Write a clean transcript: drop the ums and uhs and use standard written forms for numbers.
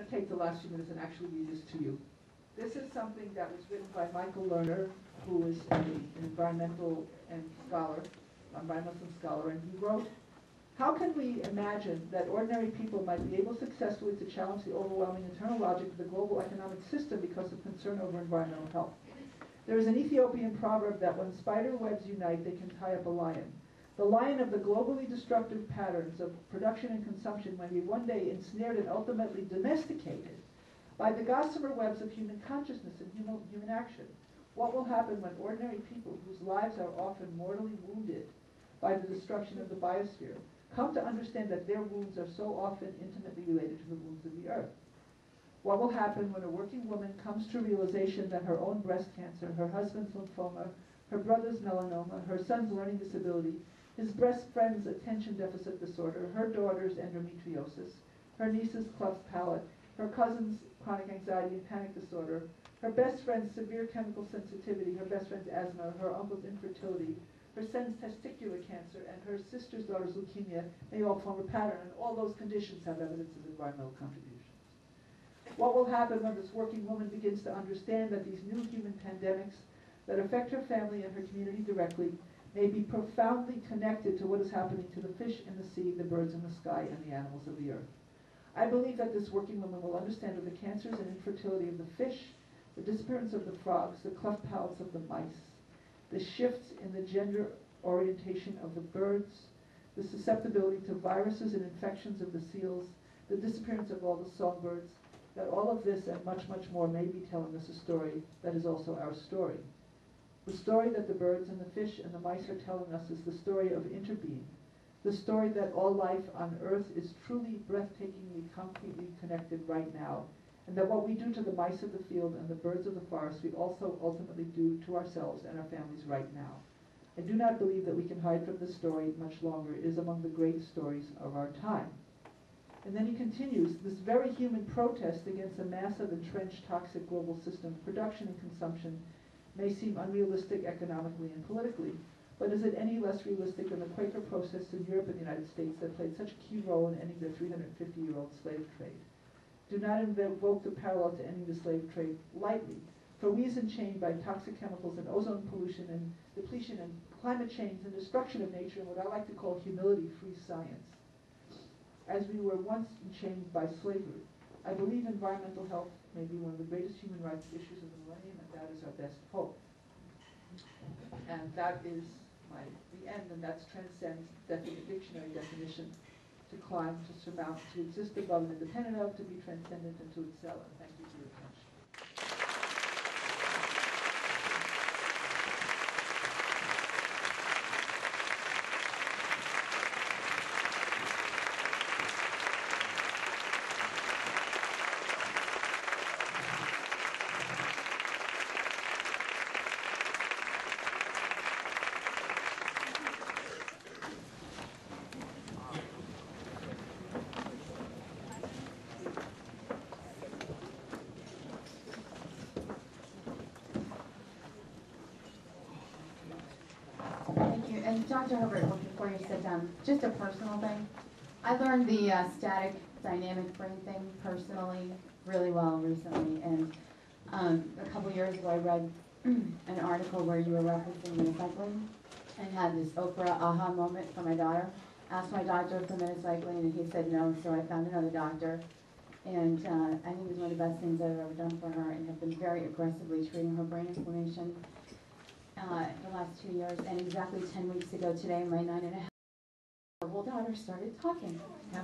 to take the last few minutes and actually read this to you. This is something that was written by Michael Lerner, who is an environmental scholar, and he wrote, "How can we imagine that ordinary people might be able successfully to challenge the overwhelming internal logic of the global economic system because of concern over environmental health? There is an Ethiopian proverb that when spider webs unite, they can tie up a lion. The lion of the globally destructive patterns of production and consumption may be one day ensnared and ultimately domesticated by the gossamer webs of human consciousness and human action. What will happen when ordinary people, whose lives are often mortally wounded by the destruction of the biosphere, come to understand that their wounds are so often intimately related to the wounds of the earth? What will happen when a working woman comes to realization that her own breast cancer, her husband's lymphoma, her brother's melanoma, her son's learning disability, his best friend's attention deficit disorder, her daughter's endometriosis, her niece's cleft palate, her cousin's chronic anxiety and panic disorder, her best friend's severe chemical sensitivity, her best friend's asthma, her uncle's infertility, her son's testicular cancer, and her sister's daughter's leukemia may all form a pattern, and all those conditions have evidence of environmental contributions. What will happen when this working woman begins to understand that these new human pandemics that affect her family and her community directly may be profoundly connected to what is happening to the fish in the sea, the birds in the sky, and the animals of the earth? I believe that this working woman will understand that the cancers and infertility of the fish, the disappearance of the frogs, the cleft palates of the mice, the shifts in the gender orientation of the birds, the susceptibility to viruses and infections of the seals, the disappearance of all the songbirds, that all of this and much, much more may be telling us a story that is also our story. The story that the birds and the fish and the mice are telling us is the story of interbeing, the story that all life on Earth is truly breathtakingly, concretely connected right now, and that what we do to the mice of the field and the birds of the forest, we also ultimately do to ourselves and our families right now. I do not believe that we can hide from this story much longer. It is among the great stories of our time." And then he continues, "This very human protest against a massive, entrenched, toxic global system of production and consumption may seem unrealistic economically and politically, but is it any less realistic than the Quaker protests in Europe and the United States that played such a key role in ending the 350-year-old slave trade? Do not invoke the parallel to ending the slave trade lightly, for we is enchained by toxic chemicals and ozone pollution and depletion and climate change and destruction of nature and what I like to call humility-free science, as we were once enchained by slavery. I believe environmental health may be one of the greatest human rights issues of the millennium, and that is our best hope." And that is the end, and that transcends dictionary definition: to climb, to surmount, to exist above and independent of, to be transcendent, and to excel. And thank you for your attention. And Dr. Herbert, before you sit down, just a personal thing. I learned the static dynamic brain thing personally really well recently. And a couple years ago, I read an article where you were referencing minocycline and had this Oprah aha moment for my daughter. Asked my doctor for minocycline, and he said no, so I found another doctor. And I think it was one of the best things I've ever done for her, and have been very aggressively treating her brain inflammation the last 2 years. And exactly 10 weeks ago today, my 9.5-year-old daughter started talking. Yeah.